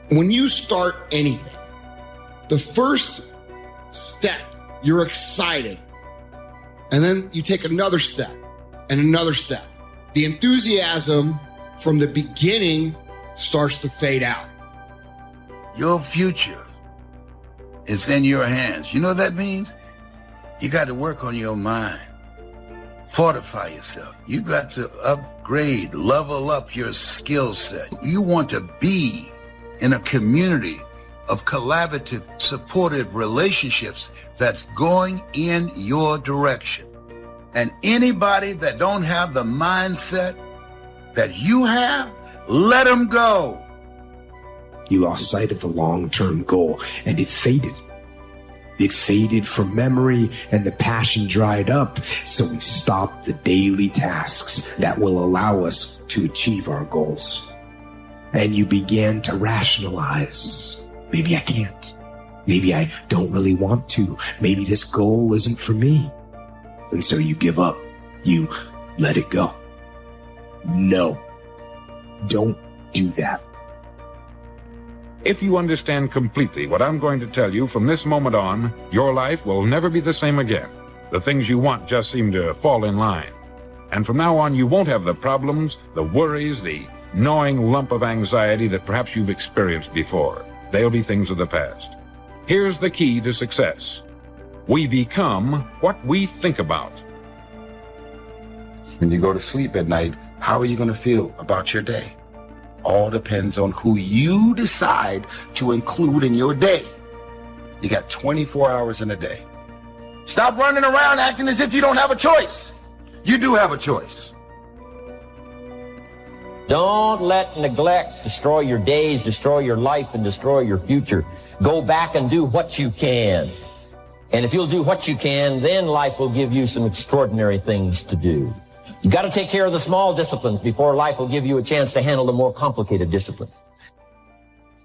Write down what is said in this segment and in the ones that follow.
When you start anything, the first step, you're excited. And then you take another step and another step. The enthusiasm from the beginning starts to fade out. Your future is in your hands. You know what that means? You got to work on your mind. Fortify yourself. You got to upgrade, level up your skill set. You want to be in a community of collaborative, supportive relationships that's going in your direction. And anybody that don't have the mindset that you have, let them go. You lost sight of the long-term goal, and it faded. It faded from memory, and the passion dried up, so we stopped the daily tasks that will allow us to achieve our goals. And you began to rationalize. Maybe I can't. Maybe I don't really want to. Maybe this goal isn't for me. And so you give up. You let it go. No. Don't do that. If you understand completely what I'm going to tell you from this moment on, your life will never be the same again. The things you want just seem to fall in line. And from now on, you won't have the problems, the worries, the gnawing lump of anxiety that perhaps you've experienced before. They'll be things of the past. Here's the key to success. We become what we think about. When you go to sleep at night, how are you going to feel about your day? All depends on who you decide to include in your day. You got 24 hours in a day. Stop running around acting as if you don't have a choice. You do have a choice. Don't let neglect destroy your days, destroy your life, and destroy your future. Go back and do what you can. And if you'll do what you can, then life will give you some extraordinary things to do. You got to take care of the small disciplines before life will give you a chance to handle the more complicated disciplines.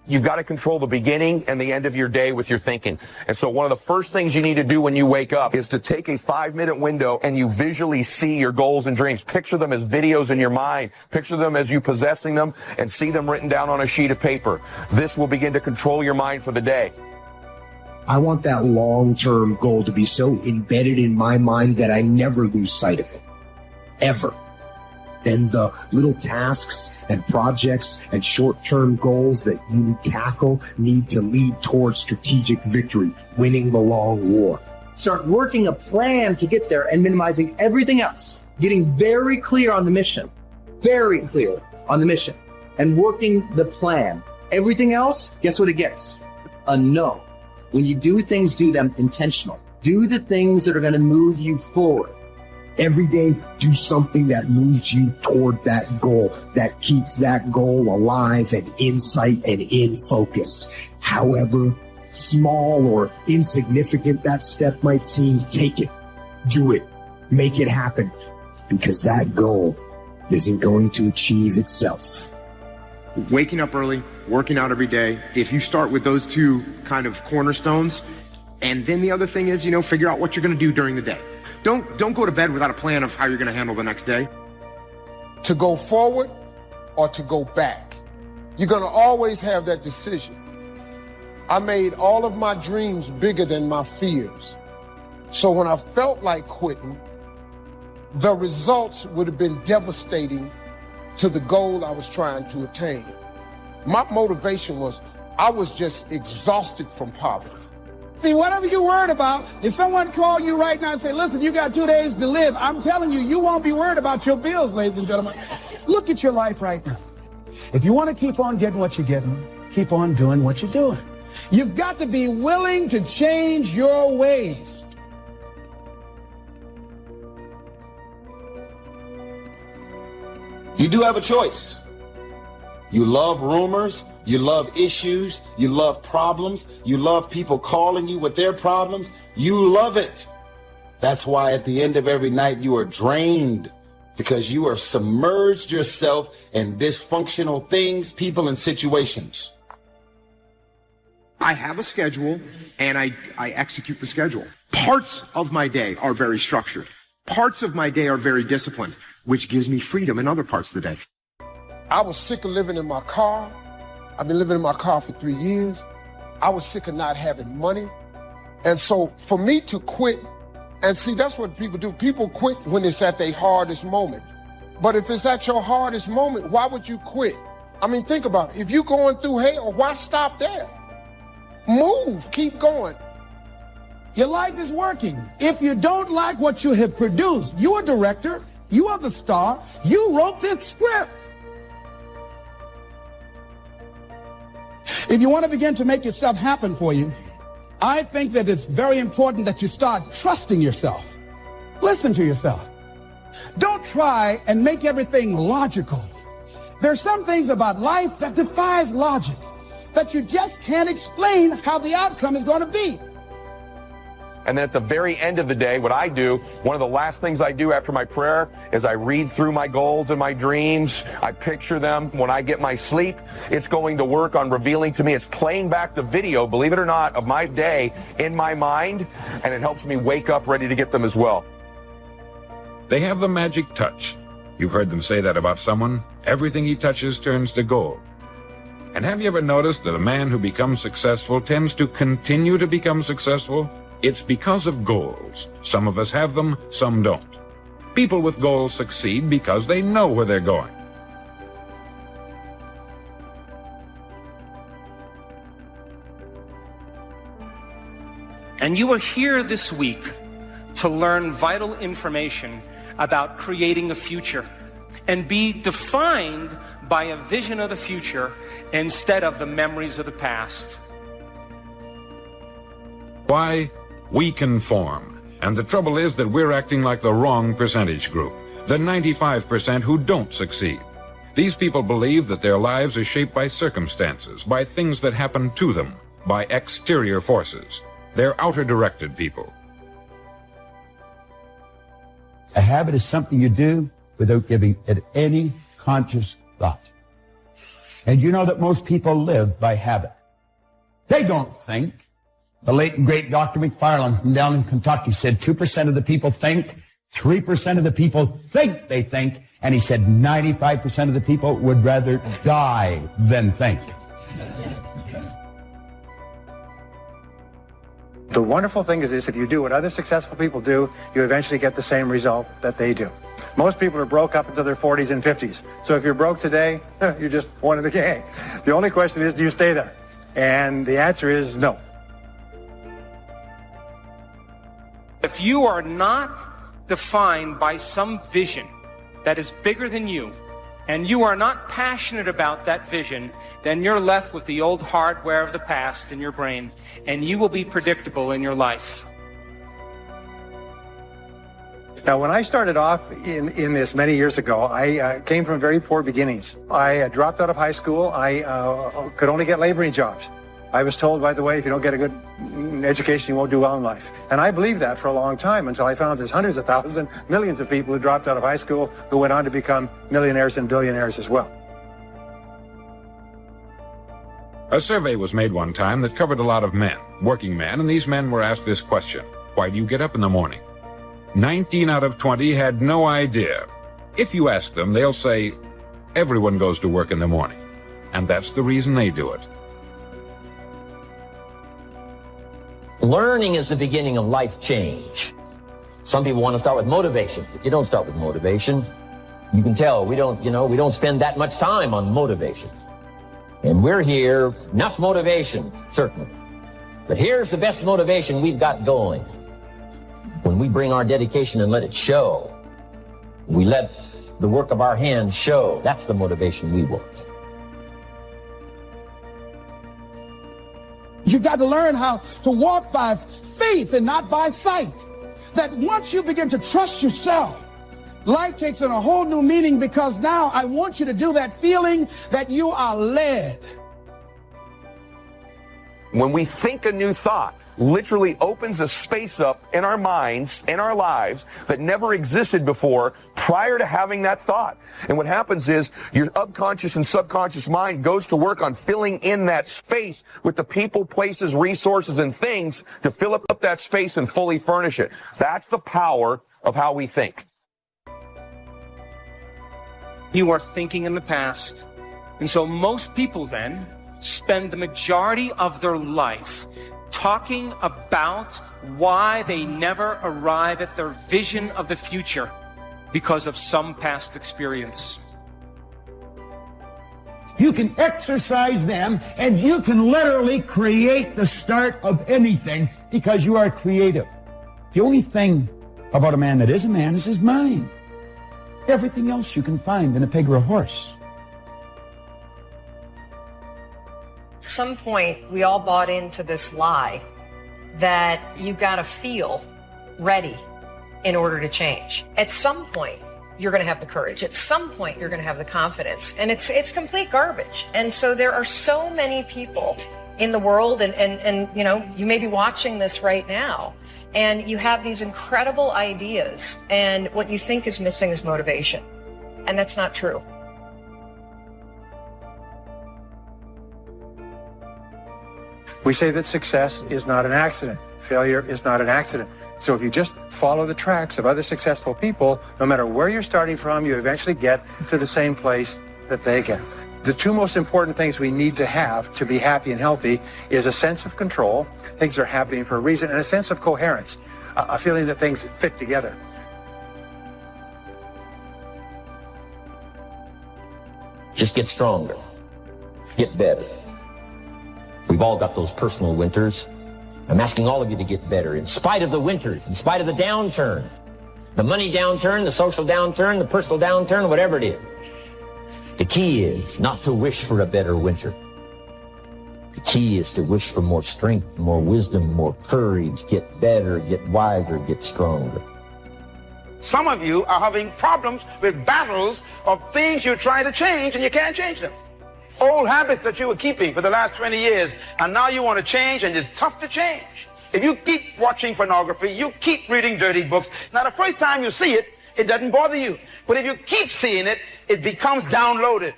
You've got to control the beginning and the end of your day with your thinking. And so one of the first things you need to do when you wake up is to take a 5-minute window and you visually see your goals and dreams. Picture them as videos in your mind. Picture them as you possessing them and see them written down on a sheet of paper. This will begin to control your mind for the day. I want that long-term goal to be so embedded in my mind that I never lose sight of it. Ever. Then the little tasks and projects and short-term goals that you tackle need to lead towards strategic victory, winning the long war. Start working a plan to get there and minimizing everything else. Getting very clear on the mission. Very clear on the mission. And working the plan. Everything else, guess what it gets? A no. When you do things, do them intentional. Do the things that are going to move you forward. Every day, do something that moves you toward that goal, that keeps that goal alive and in sight and in focus. However small or insignificant that step might seem, take it, do it, make it happen, because that goal isn't going to achieve itself. Waking up early, working out every day, if you start with those two kind of cornerstones, and then the other thing is, figure out what you're going to do during the day. Don't go to bed without a plan of how you're going to handle the next day. To go forward or to go back. You're going to always have that decision. I made all of my dreams bigger than my fears. So when I felt like quitting, the results would have been devastating to the goal I was trying to attain. My motivation was I was just exhausted from poverty. See, whatever you're worried about, if someone called you right now and say, listen, you got 2 days to live, I'm telling you, you won't be worried about your bills, ladies and gentlemen. Look at your life right now. If you want to keep on getting what you're getting, keep on doing what you're doing. You've got to be willing to change your ways. You do have a choice. You love rumors. You love issues, you love problems, you love people calling you with their problems. You love it. That's why at the end of every night you are drained, because you are submerged yourself in dysfunctional things, people, and situations. I have a schedule and I execute the schedule. Parts of my day are very structured. Parts of my day are very disciplined, which gives me freedom in other parts of the day. I was sick of living in my car. I've been living in my car for 3 years. I was sick of not having money. And so for me to quit, and see, that's what people do. People quit when it's at their hardest moment. But if it's at your hardest moment, why would you quit? I mean, think about it. If you're going through hell, why stop there? Move, keep going. Your life is working. If you don't like what you have produced, you're a director, you are the star, you wrote this script. If you want to begin to make your stuff happen for you, I think that it's very important that you start trusting yourself. Listen to yourself. Don't try and make everything logical. There's some things about life that defies logic, that you just can't explain how the outcome is going to be. And then at the very end of the day, what I do, one of the last things I do after my prayer is I read through my goals and my dreams. I picture them. When I get my sleep, it's going to work on revealing to me. It's playing back the video, believe it or not, of my day in my mind, and it helps me wake up ready to get them as well. They have the magic touch. You've heard them say that about someone. Everything he touches turns to gold. And have you ever noticed that a man who becomes successful tends to continue to become successful? It's because of goals. Some of us have them, some don't. People with goals succeed because they know where they're going. And you are here this week to learn vital information about creating a future and be defined by a vision of the future instead of the memories of the past. Why? We conform. And the trouble is that we're acting like the wrong percentage group, the 95% who don't succeed. These people believe that their lives are shaped by circumstances, by things that happen to them, by exterior forces. They're outer-directed people. A habit is something you do without giving it any conscious thought. And you know that most people live by habit. They don't think. The late and great Dr. McFarland from down in Kentucky said 2% of the people think, 3% of the people think they think, and he said 95% of the people would rather die than think. The wonderful thing is this: if you do what other successful people do, you eventually get the same result that they do. Most people are broke up into their 40s and 50s. So if you're broke today, you're just one of the gang. The only question is, do you stay there? And the answer is no. If you are not defined by some vision that is bigger than you, and you are not passionate about that vision, then you're left with the old hardware of the past in your brain, and you will be predictable in your life. Now, when I started off in this many years ago, I came from very poor beginnings. I dropped out of high school. I could only get laboring jobs. I was told, by the way, if you don't get a good education, you won't do well in life. And I believed that for a long time until I found there's hundreds of thousands, millions of people who dropped out of high school who went on to become millionaires and billionaires as well. A survey was made one time that covered a lot of men, working men, and these men were asked this question: why do you get up in the morning? 19 out of 20 had no idea. If you ask them, they'll say, everyone goes to work in the morning. And that's the reason they do it. Learning is the beginning of life change. Some people want to start with motivation. You don't start with motivation. You can tell we don't spend that much time on motivation. And we're here, enough motivation, certainly. But here's the best motivation we've got going. When we bring our dedication and let it show, we let the work of our hands show. That's the motivation we want. You've got to learn how to walk by faith and not by sight. That once you begin to trust yourself, life takes on a whole new meaning, because now I want you to do that feeling that you are led. When we think a new thought, literally opens a space up in our minds, in our lives, that never existed before prior to having that thought. And what happens is your unconscious and subconscious mind goes to work on filling in that space with the people, places, resources, and things to fill up that space and fully furnish it. That's the power of how we think. You are thinking in the past. And so most people then spend the majority of their life talking about why they never arrive at their vision of the future because of some past experience. You can exercise them, and you can literally create the start of anything because you are creative. The only thing about a man that is a man is his mind. Everything else you can find in a pig or a horse. At some point, we all bought into this lie that you got to feel ready in order to change. At some point, you're going to have the courage. At some point, you're going to have the confidence. And it's complete garbage. And so there are so many people in the world, and you know, you may be watching this right now, and you have these incredible ideas, and what you think is missing is motivation. And that's not true. We say that success is not an accident. Failure is not an accident. So if you just follow the tracks of other successful people, no matter where you're starting from, you eventually get to the same place that they get. The two most important things we need to have to be happy and healthy is a sense of control, things are happening for a reason, and a sense of coherence, a feeling that things fit together. Just get stronger. Get better. We've all got those personal winters. I'm asking all of you to get better in spite of the winters, in spite of the downturn. The money downturn, the social downturn, the personal downturn, whatever it is. The key is not to wish for a better winter. The key is to wish for more strength, more wisdom, more courage, get better, get wiser, get stronger. Some of you are having problems with battles of things you're trying to change and you can't change them. Old habits that you were keeping for the last 20 years, and now you want to change, and it's tough to change. If you keep watching pornography, you keep reading dirty books, now the first time you see it, it doesn't bother you. But if you keep seeing it, it becomes downloaded.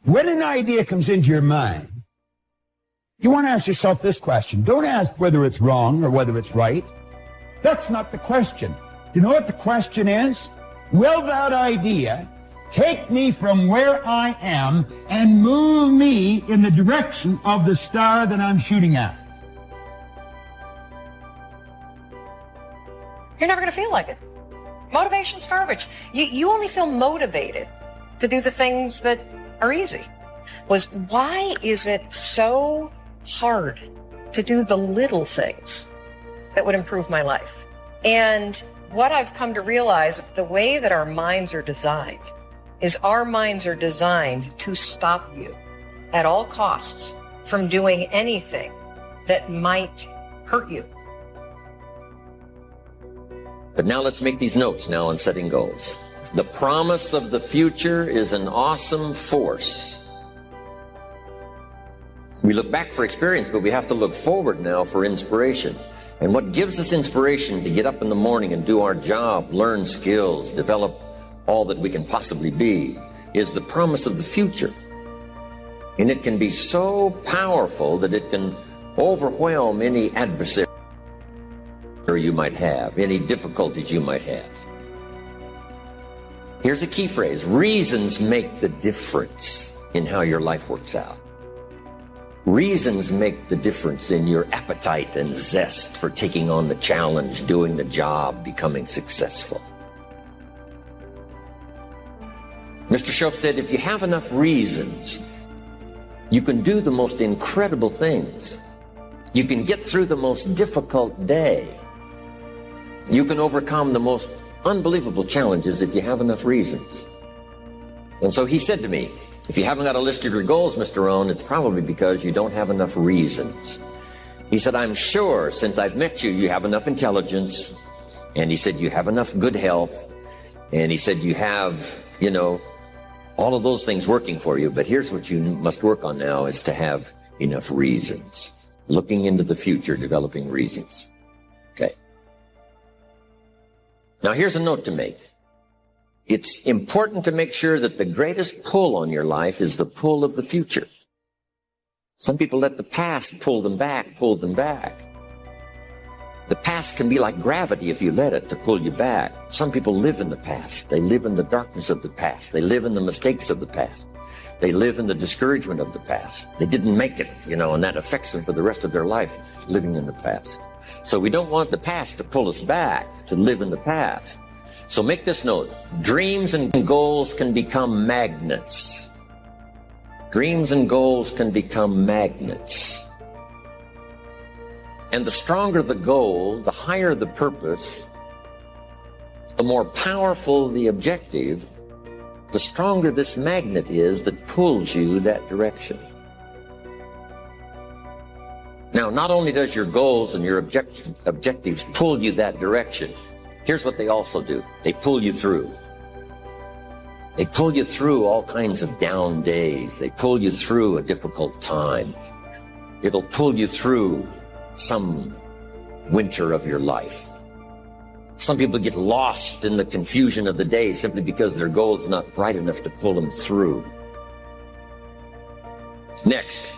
When an idea comes into your mind, you want to ask yourself this question. Don't ask whether it's wrong or whether it's right. That's not the question. You know what the question is? Will that idea take me from where I am and move me in the direction of the star that I'm shooting at? You're never going to feel like it. Motivation's garbage. You only feel motivated to do the things that are easy. Why is it so hard to do the little things that would improve my life? And what I've come to realize, the way that our minds are designed, is our minds are designed to stop you at all costs from doing anything that might hurt you. But now let's make these notes now on setting goals. The promise of the future is an awesome force. We look back for experience, but we have to look forward now for inspiration. And what gives us inspiration to get up in the morning and do our job, learn skills, develop all that we can possibly be, is the promise of the future. And it can be so powerful that it can overwhelm any adversary you might have, any difficulties you might have. Here's a key phrase: reasons make the difference in how your life works out. Reasons make the difference in your appetite and zest for taking on the challenge, doing the job, becoming successful. Mr. Schoaf said, if you have enough reasons, you can do the most incredible things. You can get through the most difficult day. You can overcome the most unbelievable challenges if you have enough reasons. And so he said to me, if you haven't got a list of your goals, Mr. Rohn, it's probably because you don't have enough reasons. He said, I'm sure since I've met you, you have enough intelligence. And he said, you have enough good health. And he said, you have, all of those things working for you. But here's what you must work on now, is to have enough reasons. Looking into the future, developing reasons. Okay. Now here's a note to make. It's important to make sure that the greatest pull on your life is the pull of the future. Some people let the past pull them back. The past can be like gravity if you let it to pull you back. Some people live in the past. They live in the darkness of the past. They live in the mistakes of the past. They live in the discouragement of the past. They didn't make it, and that affects them for the rest of their life, living in the past. So we don't want the past to pull us back, to live in the past. So make this note. Dreams and goals can become magnets. Dreams and goals can become magnets. And the stronger the goal, the higher the purpose, the more powerful the objective, the stronger this magnet is that pulls you that direction. Now, not only does your goals and your objectives pull you that direction, here's what they also do. They pull you through. They pull you through all kinds of down days. They pull you through a difficult time. It'll pull you through some winter of your life. Some people get lost in the confusion of the day simply because their goal is not bright enough to pull them through. Next,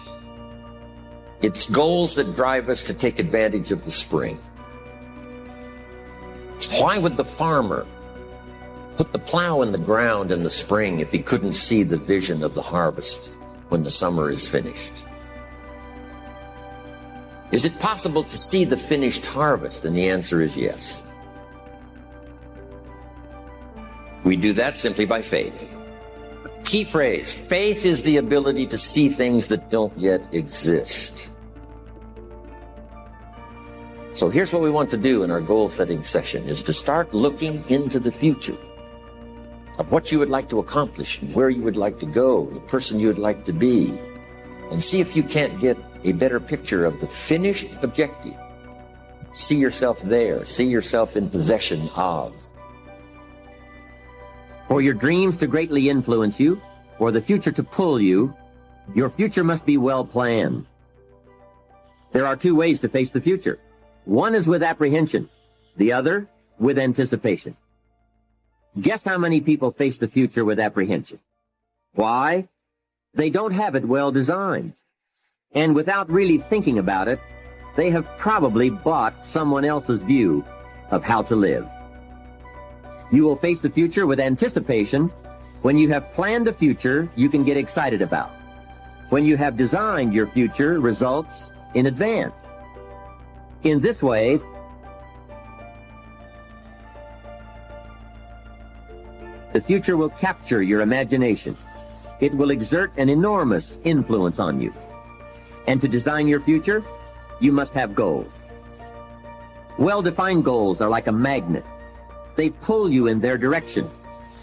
it's goals that drive us to take advantage of the spring. Why would the farmer put the plow in the ground in the spring if he couldn't see the vision of the harvest when the summer is finished? Is it possible to see the finished harvest? And the answer is yes. We do that simply by faith. Key phrase, faith is the ability to see things that don't yet exist. So here's what we want to do in our goal setting session, is to start looking into the future of what you would like to accomplish and where you would like to go, the person you would like to be, and see if you can't get a better picture of the finished objective. See yourself there. See yourself in possession of. For your dreams to greatly influence you, or the future to pull you, your future must be well planned. There are two ways to face the future. One is with apprehension, the other with anticipation. Guess how many people face the future with apprehension? Why? They don't have it well designed. And without really thinking about it, they have probably bought someone else's view of how to live. You will face the future with anticipation when you have planned a future you can get excited about. When you have designed your future results in advance. In this way, the future will capture your imagination. It will exert an enormous influence on you. And to design your future, you must have goals. Well-defined goals are like a magnet. They pull you in their direction.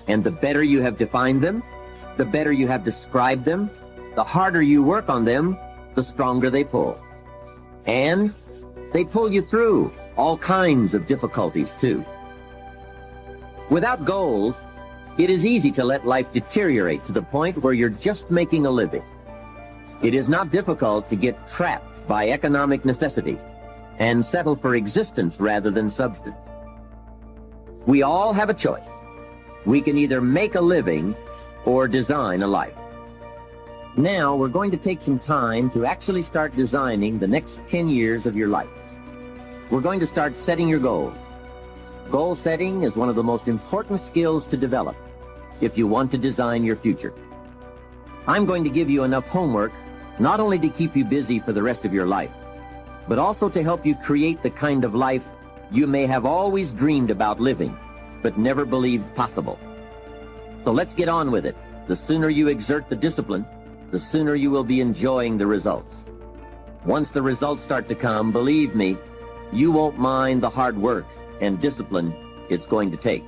And the better you have defined them, the better you have described them, the harder you work on them, the stronger they pull. And they pull you through all kinds of difficulties too. Without goals, it is easy to let life deteriorate to the point where you're just making a living. It is not difficult to get trapped by economic necessity and settle for existence rather than substance. We all have a choice. We can either make a living or design a life. Now we're going to take some time to actually start designing the next 10 years of your life. We're going to start setting your goals. Goal setting is one of the most important skills to develop if you want to design your future. I'm going to give you enough homework not only to keep you busy for the rest of your life, but also to help you create the kind of life you may have always dreamed about living, but never believed possible. So let's get on with it. The sooner you exert the discipline, the sooner you will be enjoying the results. Once the results start to come, believe me, you won't mind the hard work and discipline it's going to take.